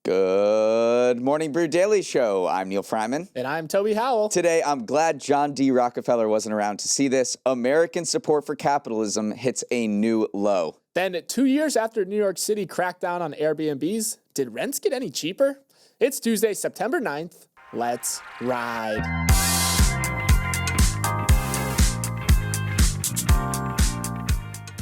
Good morning, Brew Daily Show. I'm Neal Freyman. And I'm Toby Howell. Today, I'm glad John D. Rockefeller wasn't around to see this. American support for capitalism hits a new low. Then 2 years after New York City cracked down on Airbnbs, did rents get any cheaper? It's Tuesday, September 9th. Let's ride.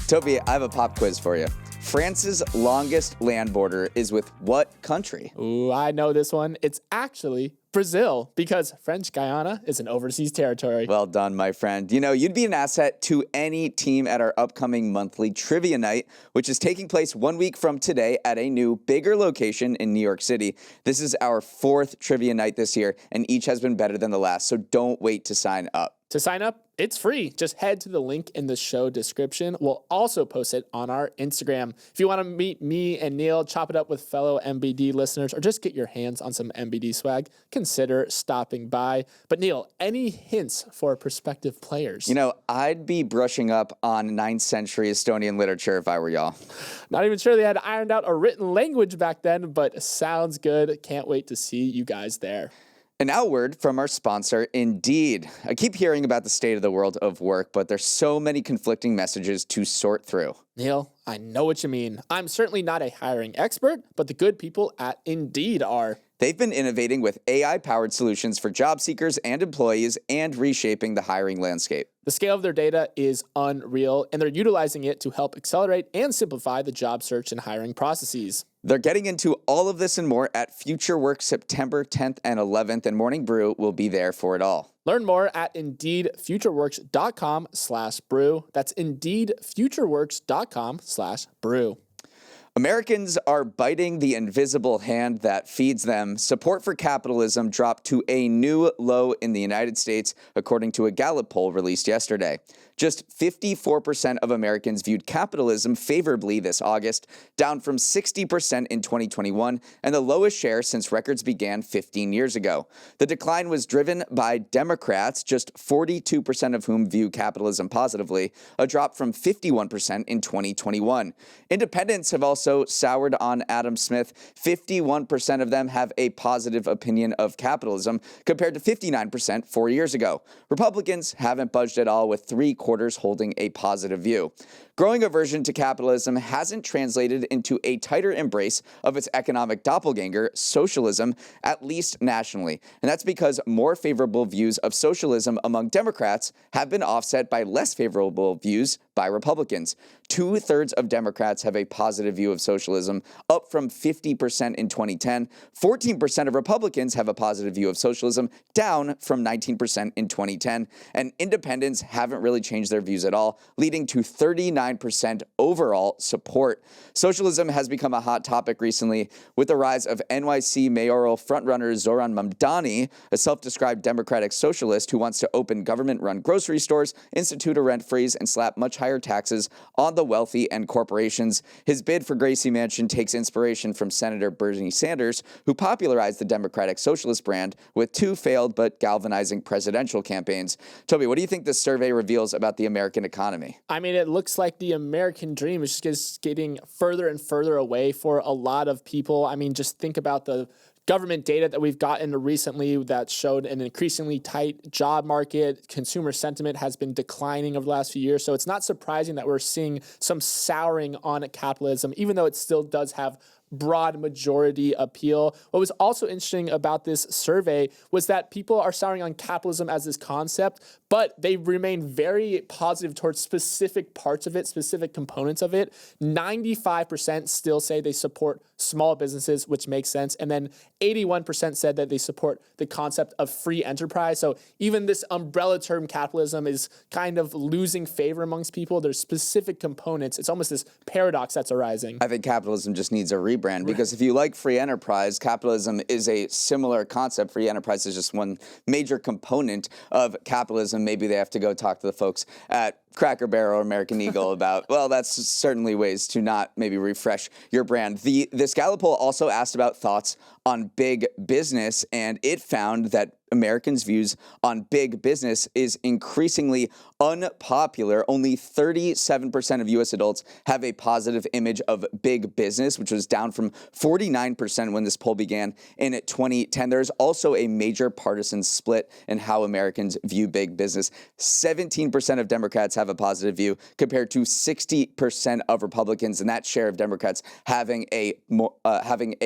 Toby, I have a pop quiz for you. France's longest land border is with what country? Ooh, I know this one. It's actually Brazil, because French Guiana is an overseas territory. Well done, my friend. You know, you'd be an asset to any team at our upcoming monthly trivia night, which is taking place 1 week from today at a new, bigger location in New York City. This is our 4th trivia night this year, and each has been better than the last, so don't wait to sign up. To sign up, it's free. Just head to the link in the show description. We'll also post it on our Instagram. If you want to meet me and Neal, chop it up with fellow MBD listeners, or just get your hands on some MBD swag, consider stopping by. But Neal, any hints for prospective players? You know, I'd be brushing up on 9th century Estonian literature if I were y'all. Not even sure they had ironed out a written language back then, but sounds good. Can't wait to see you guys there. An outward from our sponsor, Indeed. I keep hearing about the state of the world of work, but there's so many conflicting messages to sort through. Neal, I know what you mean. I'm certainly not a hiring expert, but the good people at Indeed are. They've been innovating with AI-powered solutions for job seekers and employees and reshaping the hiring landscape. The scale of their data is unreal, and they're utilizing it to help accelerate and simplify the job search and hiring processes. They're getting into all of this and more at Future Work September 10th and 11th, and Morning Brew will be there for it all. Learn more at IndeedFutureWorks.com/brew. That's IndeedFutureWorks.com/brew. Americans are biting the invisible hand that feeds them. Support for capitalism dropped to a new low in the United States, according to a Gallup poll released yesterday. Just 54% of Americans viewed capitalism favorably this August, down from 60% in 2021, and the lowest share since records began 15 years ago. The decline was driven by Democrats, just 42% of whom view capitalism positively, a drop from 51% in 2021. Independents have also soured on Adam Smith. 51% of them have a positive opinion of capitalism, compared to 59% 4 years ago. Republicans haven't budged at all, with 3/4 holding a positive view. Growing aversion to capitalism hasn't translated into a tighter embrace of its economic doppelganger, socialism, at least nationally. And that's because more favorable views of socialism among Democrats have been offset by less favorable views by Republicans. 2/3 of Democrats have a positive view of socialism, up from 50% in 2010. 14% of Republicans have a positive view of socialism, down from 19% in 2010. And independents haven't really changed their views at all, leading to 39% overall support. Socialism has become a hot topic recently with the rise of NYC mayoral frontrunner Zoran Mamdani, a self-described democratic socialist who wants to open government-run grocery stores, institute a rent freeze, and slap much higher taxes on the wealthy and corporations. His bid for Gracie Mansion takes inspiration from Senator Bernie Sanders, who popularized the Democratic Socialist brand with 2 failed but galvanizing presidential campaigns. Toby, what do you think this survey reveals about the American economy? I mean, it looks like the American dream is just getting further and further away for a lot of people. I mean, just think about the government data that we've gotten recently that showed an increasingly tight job market. Consumer sentiment has been declining over the last few years. So it's not surprising that we're seeing some souring on capitalism, even though it still does have broad majority appeal. What was also interesting about this survey was that people are souring on capitalism as this concept, but they remain very positive towards specific parts of it, specific components of it. 95% still say they support small businesses, which makes sense. And then 81% said that they support the concept of free enterprise. So even this umbrella term capitalism is kind of losing favor amongst people. There's specific components. It's almost this paradox that's arising. I think capitalism just needs a rebrand, because if you like free enterprise, capitalism is a similar concept. Free enterprise is just one major component of capitalism. Maybe they have to go talk to the folks at Cracker Barrel or American Eagle about, well, that's certainly ways to not maybe refresh your brand. This Gallup poll also asked about thoughts on big business, and it found that Americans' views on big business is increasingly unpopular. Only 37% of U.S. adults have a positive image of big business, which was down from 49% when this poll began in 2010. There's also a major partisan split in how Americans view big business. 17% of Democrats have a positive view compared to 60% of Republicans, and that share of Democrats having a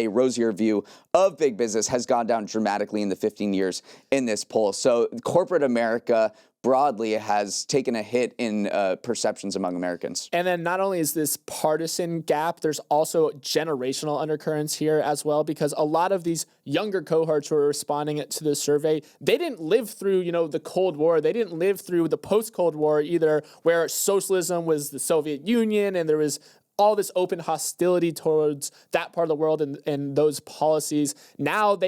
rosier view of big business has gone down dramatically in the 15 years in this poll. So corporate America broadly has taken a hit in perceptions among Americans. And then not only is this partisan gap, there's also generational undercurrents here as well, because a lot of these younger cohorts who are responding to the survey, they didn't live through, the Cold War. They didn't live through the post-Cold War either, where socialism was the Soviet Union and there was all this open hostility towards that part of the world and those policies. Now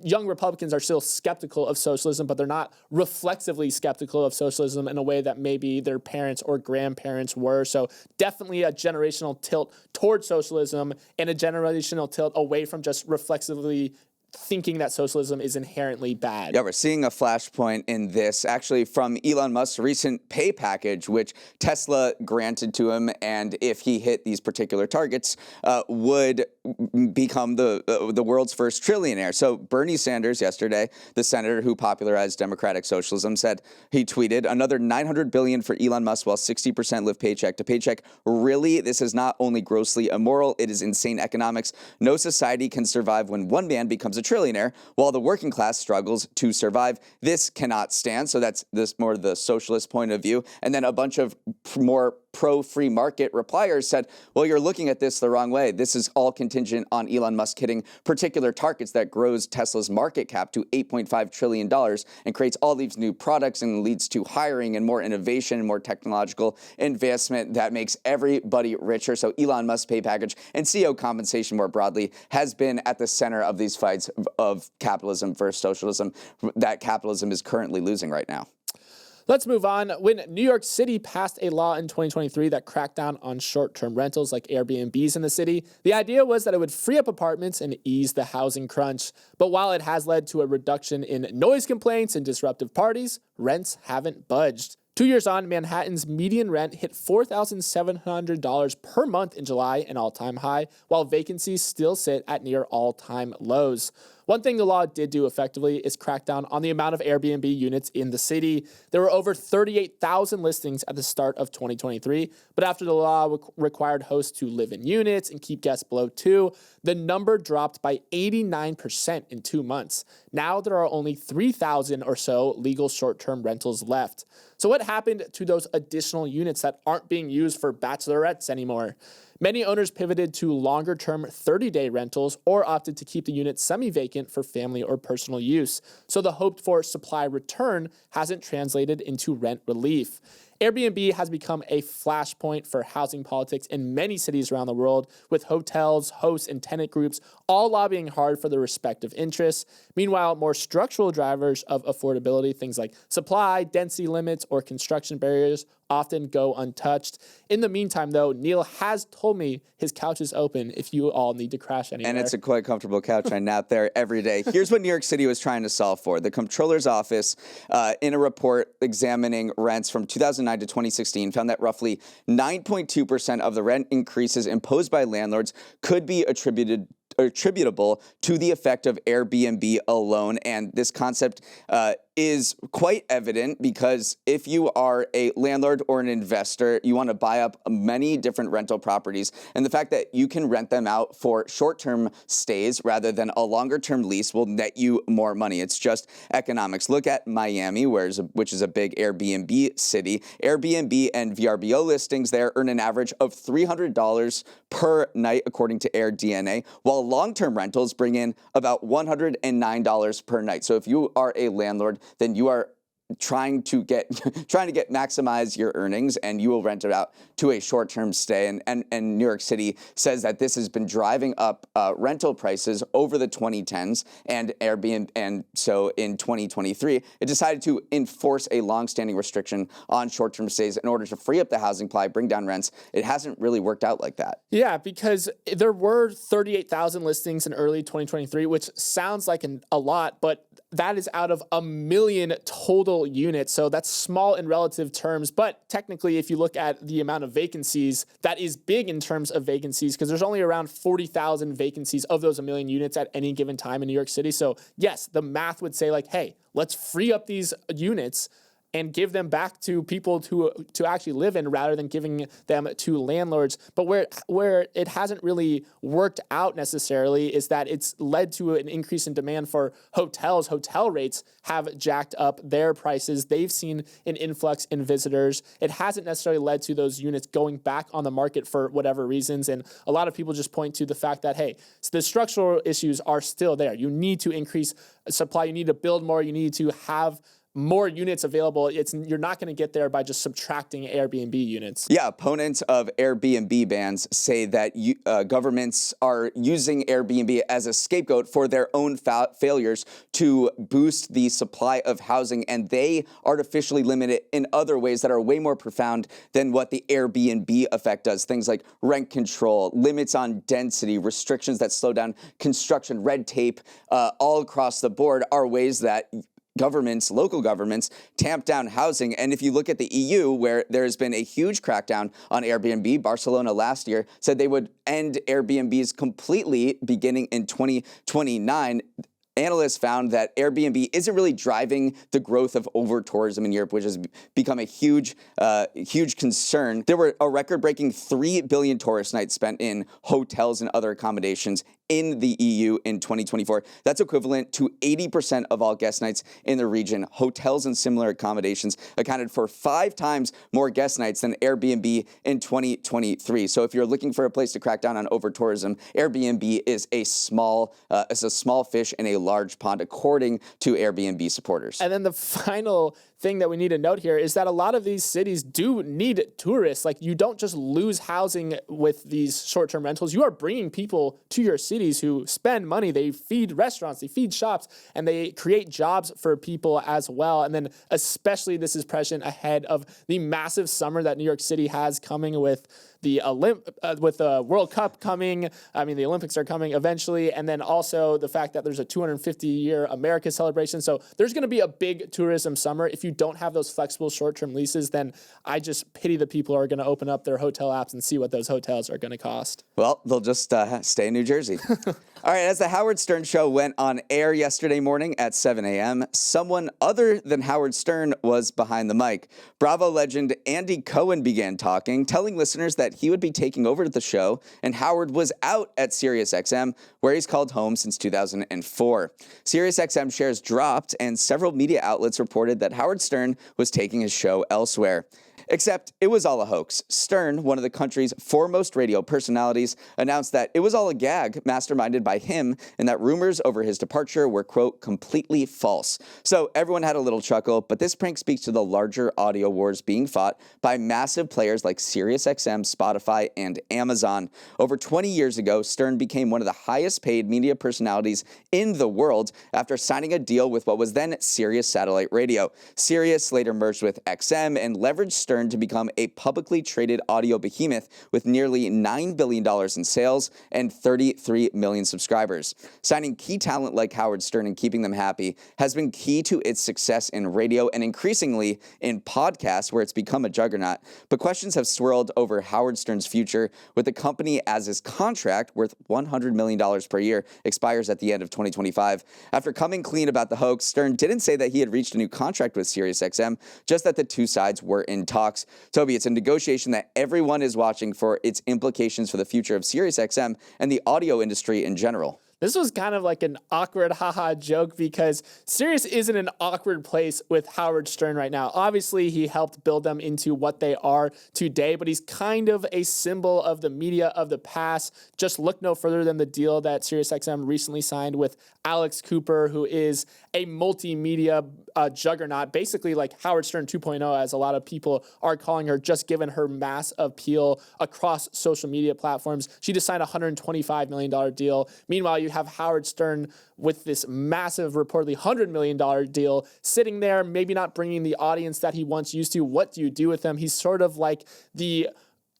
young Republicans are still skeptical of socialism, but they're not reflexively skeptical of socialism in a way that maybe their parents or grandparents were. So definitely a generational tilt towards socialism and a generational tilt away from just reflexively thinking that socialism is inherently bad. Yeah, we're seeing a flashpoint in this actually from Elon Musk's recent pay package, which Tesla granted to him, and if he hit these particular targets, would become the world's first trillionaire. So Bernie Sanders yesterday, the senator who popularized democratic socialism, said, he tweeted, "Another $900 billion for Elon Musk while 60% live paycheck to paycheck. Really, this is not only grossly immoral, it is insane economics. No society can survive when one man becomes a trillionaire while the working class struggles to survive. This cannot stand." So that's more the socialist point of view. And then a bunch of more pro-free market repliers said, well, you're looking at this the wrong way. This is all contingent on Elon Musk hitting particular targets that grows Tesla's market cap to $8.5 trillion and creates all these new products and leads to hiring and more innovation and more technological investment that makes everybody richer. So Elon Musk's pay package and CEO compensation more broadly has been at the center of these fights of capitalism versus socialism that capitalism is currently losing right now. Let's move on. When New York City passed a law in 2023 that cracked down on short-term rentals like Airbnbs in the city, the idea was that it would free up apartments and ease the housing crunch. But while it has led to a reduction in noise complaints and disruptive parties, rents haven't budged. 2 years on, Manhattan's median rent hit $4,700 per month in July, an all-time high, while vacancies still sit at near all-time lows. One thing the law did do effectively is crack down on the amount of Airbnb units in the city. There were over 38,000 listings at the start of 2023, but after the law required hosts to live in units and keep guests below 2, the number dropped by 89% in 2 months. Now there are only 3,000 or so legal short-term rentals left. So what happened to those additional units that aren't being used for bachelorettes anymore? Many owners pivoted to longer-term 30-day rentals or opted to keep the unit semi-vacant for family or personal use. So the hoped-for supply return hasn't translated into rent relief. Airbnb has become a flashpoint for housing politics in many cities around the world, with hotels, hosts, and tenant groups all lobbying hard for their respective interests. Meanwhile, more structural drivers of affordability, things like supply, density limits, or construction barriers, often go untouched. In the meantime, though, Neal has told me his couch is open if you all need to crash anywhere. And it's a quite comfortable couch. I nap there every day. Here's what New York City was trying to solve for. The comptroller's office, in a report examining rents from 2009 to 2016, found that roughly 9.2% of the rent increases imposed by landlords could be attributable to the effect of Airbnb alone. And this concept is quite evident because if you are a landlord or an investor, you want to buy up many different rental properties. And the fact that you can rent them out for short-term stays rather than a longer-term lease will net you more money. It's just economics. Look at Miami, which is a big Airbnb city. Airbnb and VRBO listings there earn an average of $300 per night, according to AirDNA, while long-term rentals bring in about $109 per night. So if you are a landlord, then you are trying to maximize your earnings, and you will rent it out to a short-term stay. And New York City says that this has been driving up rental prices over the 2010s and Airbnb. And so in 2023, it decided to enforce a long-standing restriction on short-term stays in order to free up the housing supply, bring down rents. It hasn't really worked out like that. Yeah, because there were 38,000 listings in early 2023, which sounds like a lot, but that is out of 1 million total units. So that's small in relative terms. But technically, if you look at the amount of vacancies, that is big in terms of vacancies because there's only around 40,000 vacancies of those 1 million units at any given time in New York City. So yes, the math would say like, hey, let's free up these units and give them back to people to actually live in rather than giving them to landlords. But where it hasn't really worked out necessarily is that it's led to an increase in demand for hotels. Hotel rates have jacked up their prices. They've seen an influx in visitors. It hasn't necessarily led to those units going back on the market for whatever reasons. And a lot of people just point to the fact that, hey, the structural issues are still there. You need to increase supply. You need to build more. You need to have more units available. You're not going to get there by just subtracting Airbnb units. Yeah, opponents of Airbnb bans say that governments are using Airbnb as a scapegoat for their own failures to boost the supply of housing, and they artificially limit it in other ways that are way more profound than what the Airbnb effect does. Things like rent control, limits on density, restrictions that slow down construction, red tape, all across the board are ways that local governments tamp down housing. And if you look at the EU, where there's been a huge crackdown on Airbnb, Barcelona last year said they would end Airbnbs completely beginning in 2029. Analysts found that Airbnb isn't really driving the growth of over-tourism in Europe, which has become a huge concern. There were a record-breaking 3 billion tourist nights spent in hotels and other accommodations in the EU in 2024. That's equivalent to 80% of all guest nights in the region. Hotels and similar accommodations accounted for 5 times more guest nights than Airbnb in 2023. So if you're looking for a place to crack down on over-tourism, Airbnb is a small fish in a large pond, according to Airbnb supporters. And then the final thing that we need to note here is that a lot of these cities do need tourists. Like, you don't just lose housing with these short-term rentals. You are bringing people to your cities who spend money. They feed restaurants, they feed shops, and they create jobs for people as well. And then especially this is prescient ahead of the massive summer that New York City has coming with the World Cup coming. I mean, the Olympics are coming eventually. And then also the fact that there's a 250-year America celebration. So there's going to be a big tourism summer. If you don't have those flexible short-term leases, then I just pity the people who are going to open up their hotel apps and see what those hotels are going to cost. Well, they'll just stay in New Jersey. All right, as the Howard Stern Show went on air yesterday morning at 7 a.m., someone other than Howard Stern was behind the mic. Bravo legend Andy Cohen began talking, telling listeners that he would be taking over the show, and Howard was out at SiriusXM, where he's called home since 2004. SiriusXM shares dropped, and several media outlets reported that Howard Stern was taking his show elsewhere. Except it was all a hoax. Stern, one of the country's foremost radio personalities, announced that it was all a gag masterminded by him and that rumors over his departure were, quote, completely false. So everyone had a little chuckle, but this prank speaks to the larger audio wars being fought by massive players like SiriusXM, Spotify, and Amazon. Over 20 years ago, Stern became one of the highest paid media personalities in the world after signing a deal with what was then Sirius Satellite Radio. Sirius later merged with XM and leveraged Stern to become a publicly traded audio behemoth with nearly $9 billion in sales and 33 million subscribers. Signing key talent like Howard Stern and keeping them happy has been key to its success in radio and increasingly in podcasts, where it's become a juggernaut. But questions have swirled over Howard Stern's future, with the company as his contract, worth $100 million per year, expires at the end of 2025. After coming clean about the hoax, Stern didn't say that he had reached a new contract with SiriusXM, just that the two sides were in talks. Toby, it's a negotiation that everyone is watching for its implications for the future of SiriusXM and the audio industry in general. This was kind of like an awkward haha joke because Sirius is in an awkward place with Howard Stern right now. Obviously, he helped build them into what they are today, but he's kind of a symbol of the media of the past. Just look no further than the deal that SiriusXM recently signed with Alex Cooper, who is a multimedia juggernaut, basically like Howard Stern 2.0, as a lot of people are calling her, just given her mass appeal across social media platforms. She just signed a $125 million deal. Meanwhile, you have Howard Stern with this massive, reportedly $100 million deal sitting there, maybe not bringing the audience that he once used to. What do you do with him? He's sort of like the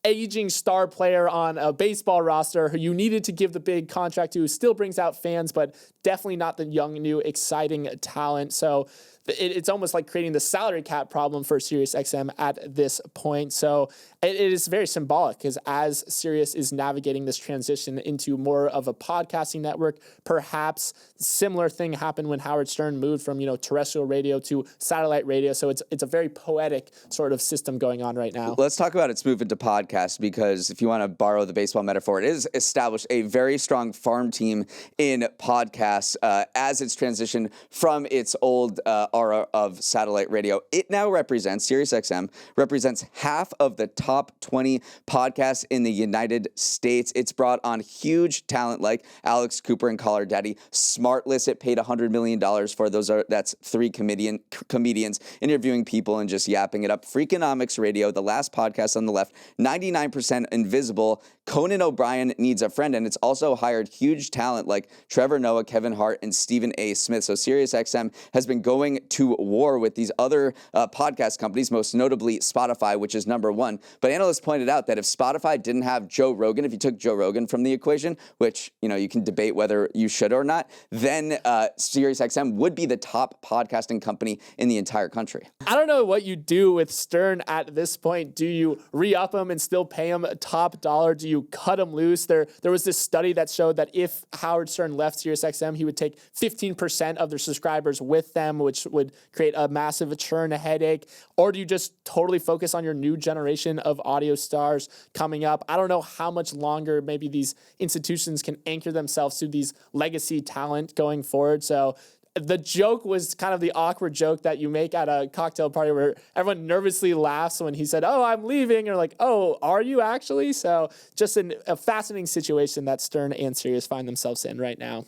aging star player on a baseball roster who you needed to give the big contract to, who still brings out fans, but definitely not the young, new, exciting talent. So it's almost like creating the salary cap problem for SiriusXM at this point. So it is very symbolic, because as Sirius is navigating this transition into more of a podcasting network, perhaps similar thing happened when Howard Stern moved from, terrestrial radio to satellite radio. So it's a very poetic sort of system going on right now. Let's talk about its move into podcasts, because if you want to borrow the baseball metaphor, it is established a very strong farm team in podcasts as it's transitioned from its old aura of satellite radio. It now represents, SiriusXM represents half of the top 20 podcasts in the United States. It's brought on huge talent like Alex Cooper and Caller Daddy. Smartless, it paid $100 million for. That's three comedians interviewing people and just yapping it up. Freakonomics Radio, the last podcast on the left, 99% invisible. Conan O'Brien Needs a Friend, and it's also hired huge talent like Trevor Noah, Kevin Hart, and Stephen A. Smith. So SiriusXM has been going to war with these other podcast companies, most notably Spotify, which is number one. But analysts pointed out that if Spotify didn't have Joe Rogan, if you took Joe Rogan from the equation, which, you can debate whether you should or not, then SiriusXM would be the top podcasting company in the entire country. I don't know what you do with Stern at this point. Do you re-up him and still pay him top dollar? Do you cut him loose? There was this study that showed that if Howard Stern left SiriusXM, he would take 15% of their subscribers with them, which would create a massive churn, a headache. Or do you just totally focus on your new generation of audio stars coming up? I don't know how much longer maybe these institutions can anchor themselves to these legacy talent going forward. So the joke was kind of the awkward joke that you make at a cocktail party where everyone nervously laughs when he said, "Oh, I'm leaving." Or like, "Oh, are you actually?" So just a fascinating situation that Stern and Sirius find themselves in right now.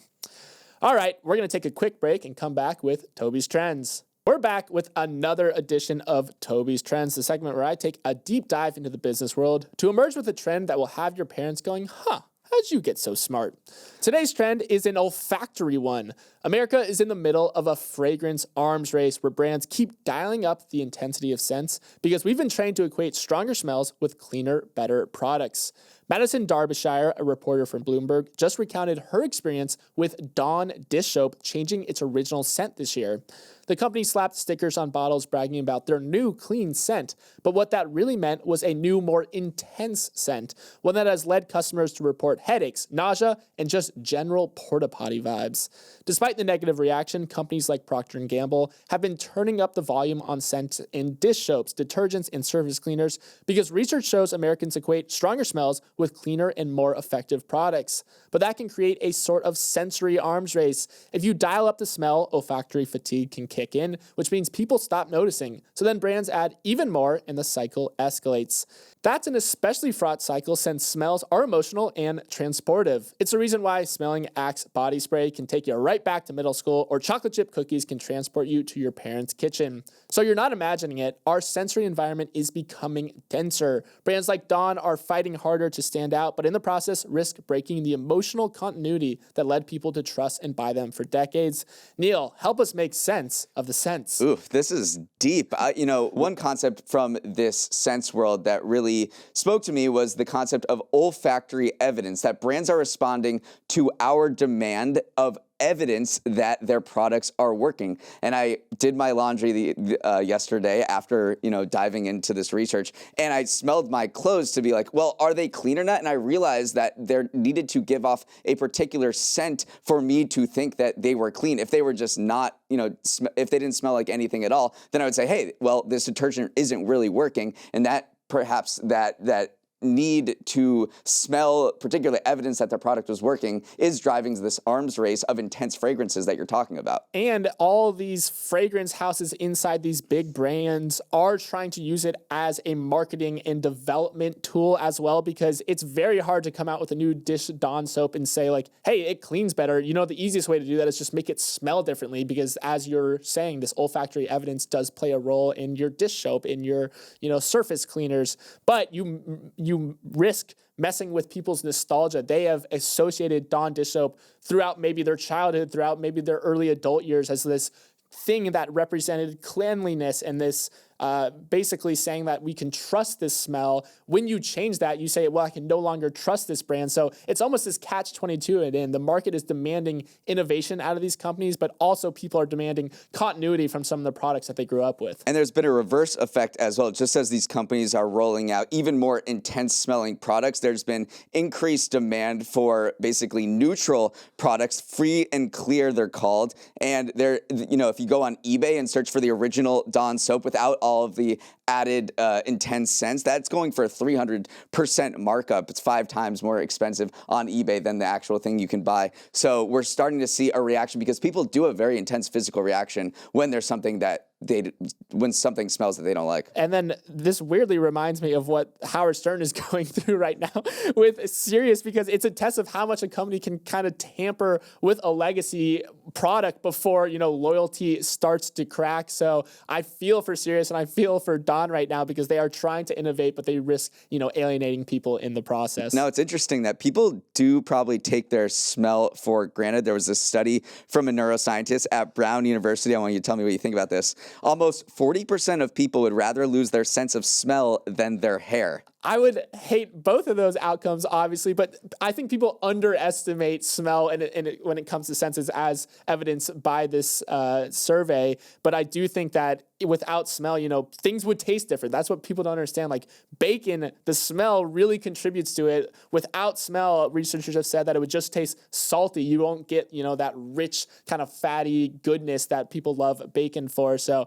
All right, we're going to take a quick break and come back with Toby's Trends. We're back with another edition of Toby's Trends, the segment where I take a deep dive into the business world to emerge with a trend that will have your parents going, how'd you get so smart? Today's trend is an olfactory one. America is in the middle of a fragrance arms race where brands keep dialing up the intensity of scents because we've been trained to equate stronger smells with cleaner, better products. Madison Derbyshire, a reporter from Bloomberg, just recounted her experience with Dawn dish soap changing its original scent this year. The company slapped stickers on bottles bragging about their new clean scent, but what that really meant was a new, more intense scent, one that has led customers to report headaches, nausea, and just general porta potty vibes. Despite the negative reaction, companies like Procter & Gamble have been turning up the volume on scent in dish soaps, detergents, and surface cleaners because research shows Americans equate stronger smells with cleaner and more effective products. But that can create a sort of sensory arms race. If you dial up the smell, olfactory fatigue can kick in, which means people stop noticing. So then brands add even more and the cycle escalates. That's an especially fraught cycle since smells are emotional and transportive. It's the reason why smelling Axe body spray can take you right back to middle school, or chocolate chip cookies can transport you to your parents' kitchen. So you're not imagining it. Our sensory environment is becoming denser. Brands like Dawn are fighting harder to stand out, but in the process risk breaking the emotional continuity that led people to trust and buy them for decades. Neal, help us make sense of the scents. Oof, this is deep. One concept from this sense world that really spoke to me was the concept of olfactory evidence, that brands are responding to our demand of evidence that their products are working. And I did my laundry yesterday after, diving into this research, and I smelled my clothes to be like, well, are they clean or not? And I realized that there needed to give off a particular scent for me to think that they were clean. If they were just not, if they didn't smell like anything at all, then I would say, hey, well, this detergent isn't really working. And that perhaps that need to smell particular evidence that their product was working is driving this arms race of intense fragrances that you're talking about. And all these fragrance houses inside these big brands are trying to use it as a marketing and development tool as well, because it's very hard to come out with a new dish Dawn soap and say like, hey, it cleans better. The easiest way to do that is just make it smell differently, because as you're saying, this olfactory evidence does play a role in your dish soap, in your, surface cleaners, but you risk messing with people's nostalgia. They have associated Dawn dish soap throughout maybe their childhood, throughout maybe their early adult years as this thing that represented cleanliness and this basically saying that we can trust this smell. When you change that, you say, well, I can no longer trust this brand. So it's almost this catch-22 in. The market is demanding innovation out of these companies, but also people are demanding continuity from some of the products that they grew up with. And there's been a reverse effect as well. Just as these companies are rolling out even more intense smelling products, there's been increased demand for basically neutral products, free and clear they're called. And they're, if you go on eBay and search for the original Dawn soap without all of the added intense scents, that's going for a 300% markup. It's 5 times more expensive on eBay than the actual thing you can buy. So we're starting to see a reaction because people do a very intense physical reaction when there's something that when something smells that they don't like. And then this weirdly reminds me of what Howard Stern is going through right now with Sirius, because it's a test of how much a company can kind of tamper with a legacy product before, loyalty starts to crack. So I feel for Sirius and I feel for Don right now because they are trying to innovate, but they risk, alienating people in the process. Now, it's interesting that people do probably take their smell for granted. There was a study from a neuroscientist at Brown University. I want you to tell me what you think about this. Almost 40% of people would rather lose their sense of smell than their hair. I would hate both of those outcomes, obviously, but I think people underestimate smell and when it comes to senses, as evidenced by this survey. But I do think that without smell, things would taste different. That's what people don't understand. Like bacon, the smell really contributes to it. Without smell, researchers have said that it would just taste salty. You won't get, that rich kind of fatty goodness that people love bacon for. So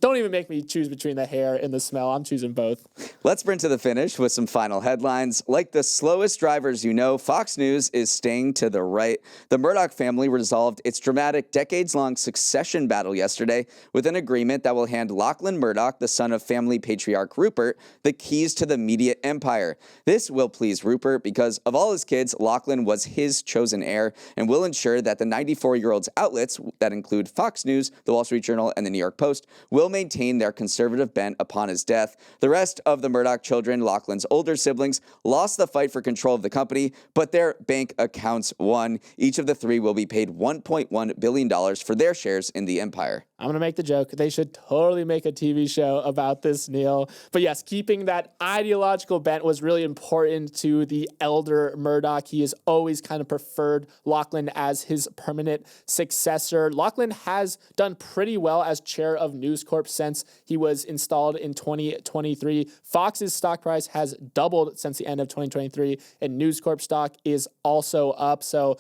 don't even make me choose between the hair and the smell. I'm choosing both. Let's sprint to the finish with some final headlines. Like the slowest drivers Fox News is staying to the right. The Murdoch family resolved its dramatic decades-long succession battle yesterday with an agreement that will hand Lachlan Murdoch, the son of family patriarch Rupert, the keys to the media empire. This will please Rupert because of all his kids, Lachlan was his chosen heir and will ensure that the 94-year-old's outlets that include Fox News, The Wall Street Journal, and The New York Post will maintain their conservative bent upon his death. The rest of the Murdoch children, Lachlan's older siblings, lost the fight for control of the company, but their bank accounts won. Each of the 3 will be paid $1.1 billion for their shares in the empire. I'm going to make the joke. They should totally make a TV show about this, Neal. But yes, keeping that ideological bent was really important to the elder Murdoch. He has always kind of preferred Lachlan as his permanent successor. Lachlan has done pretty well as chair of News Corp since he was installed in 2023. Fox's stock price has doubled since the end of 2023, and News Corp stock is also up. So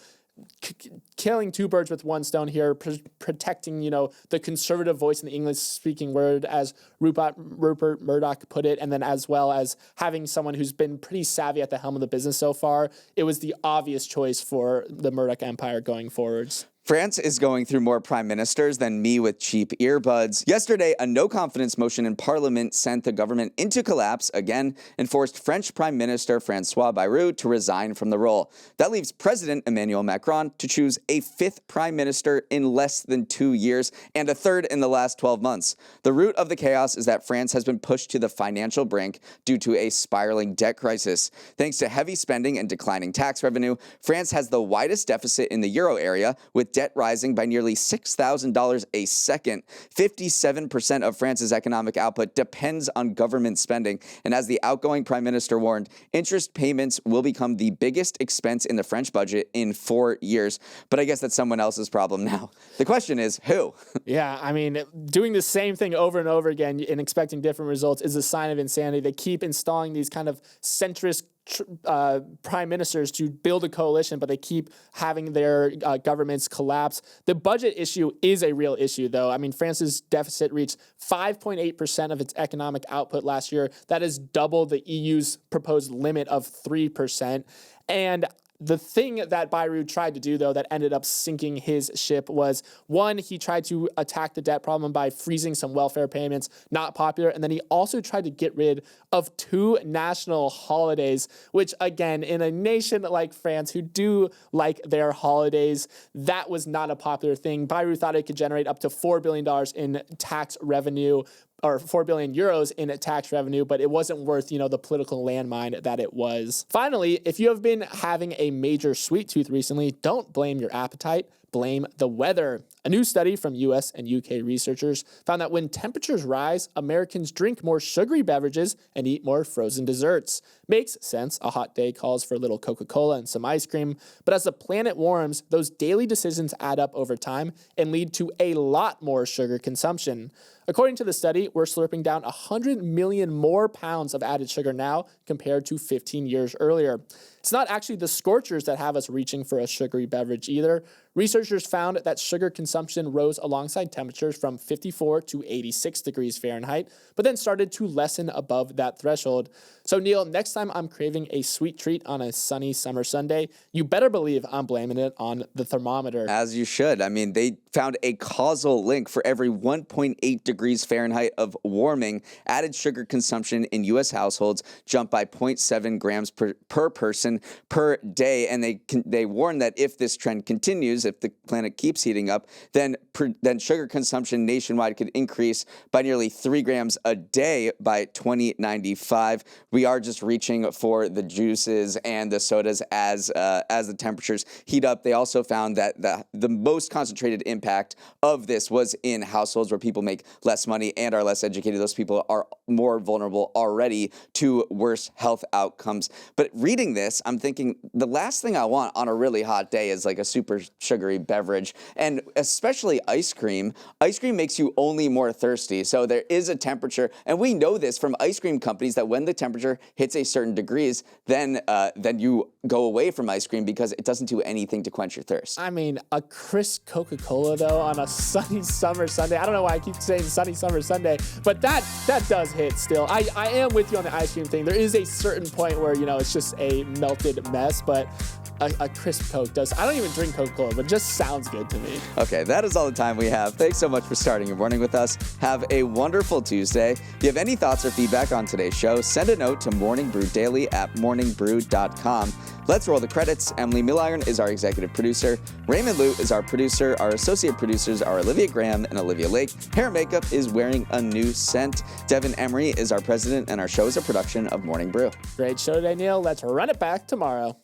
killing 2 birds with 1 stone here, protecting, the conservative voice in the English-speaking world, as Rupert Murdoch put it, and then as well as having someone who's been pretty savvy at the helm of the business so far. It was the obvious choice for the Murdoch empire going forwards. France is going through more prime ministers than me with cheap earbuds. Yesterday, a no-confidence motion in Parliament sent the government into collapse again and forced French Prime Minister François Bayrou to resign from the role. That leaves President Emmanuel Macron to choose a 5th prime minister in less than 2 years and a 3rd in the last 12 months. The root of the chaos is that France has been pushed to the financial brink due to a spiraling debt crisis. Thanks to heavy spending and declining tax revenue, France has the widest deficit in the euro area, with debt rising by nearly $6,000 a second. 57% of France's economic output depends on government spending. And as the outgoing prime minister warned, interest payments will become the biggest expense in the French budget in 4 years. But I guess that's someone else's problem now. The question is, who? Yeah, I mean, doing the same thing over and over again and expecting different results is a sign of insanity. They keep installing these kind of centrist prime ministers to build a coalition, but they keep having their governments collapse. The budget issue is a real issue, though. I mean, France's deficit reached 5.8% of its economic output last year. That is double the EU's proposed limit of 3%. And the thing that Bayrou tried to do, though, that ended up sinking his ship was, one, he tried to attack the debt problem by freezing some welfare payments, not popular, and then he also tried to get rid of 2 national holidays, which, again, in a nation like France, who do like their holidays, that was not a popular thing. Bayrou thought it could generate up to $4 billion in tax revenue, 4 billion euros in tax revenue, but it wasn't worth, the political landmine that it was. Finally, if you have been having a major sweet tooth recently, don't blame your appetite. Blame the weather. A new study from US and UK researchers found that when temperatures rise, Americans drink more sugary beverages and eat more frozen desserts. Makes sense. A hot day calls for a little Coca-Cola and some ice cream. But as the planet warms, those daily decisions add up over time and lead to a lot more sugar consumption. According to the study, we're slurping down 100 million more pounds of added sugar now compared to 15 years earlier. It's not actually the scorchers that have us reaching for a sugary beverage either. Researchers found that sugar consumption rose alongside temperatures from 54 to 86 degrees Fahrenheit, but then started to lessen above that threshold. So Neal, next time I'm craving a sweet treat on a sunny summer Sunday, you better believe I'm blaming it on the thermometer. As you should. I mean, they found a causal link for every 1.8 degrees Fahrenheit of warming. Added sugar consumption in U.S. households jumped by 0.7 grams per person per day. And they warn that if this trend continues, if the planet keeps heating up, then sugar consumption nationwide could increase by nearly 3 grams a day by 2095. We are just reaching for the juices and the sodas as the temperatures heat up. They also found that the most concentrated impact of this was in households where people make less money and are less educated. Those people are more vulnerable already to worse health outcomes. But reading this, I'm thinking the last thing I want on a really hot day is like a super sugary beverage, and especially ice cream. Ice cream makes you only more thirsty. So there is a temperature, and we know this from ice cream companies that when the temperature hits a certain degrees, then you go away from ice cream because it doesn't do anything to quench your thirst. I mean, a crisp Coca-Cola though on a sunny summer Sunday. I don't know why I keep saying sunny summer Sunday, but that does hit still. I am with you on the ice cream thing. There is a certain point where, it's just a melted mess, but a crisp Coke does. I don't even drink Coca-Cola, but it just sounds good to me. Okay, that is all the time we have. Thanks so much for starting your morning with us. Have a wonderful Tuesday. If you have any thoughts or feedback on today's show, send a note to morningbrew@morningbrew.com. Let's roll the credits. Emily Milliron is our executive producer. Raymond Liu is our producer. Our associate producers are Olivia Graham and Olivia Lake. Hair and makeup is wearing a new scent. Devin Emery is our president, and our show is a production of Morning Brew. Great show today, Neal. Let's run it back tomorrow.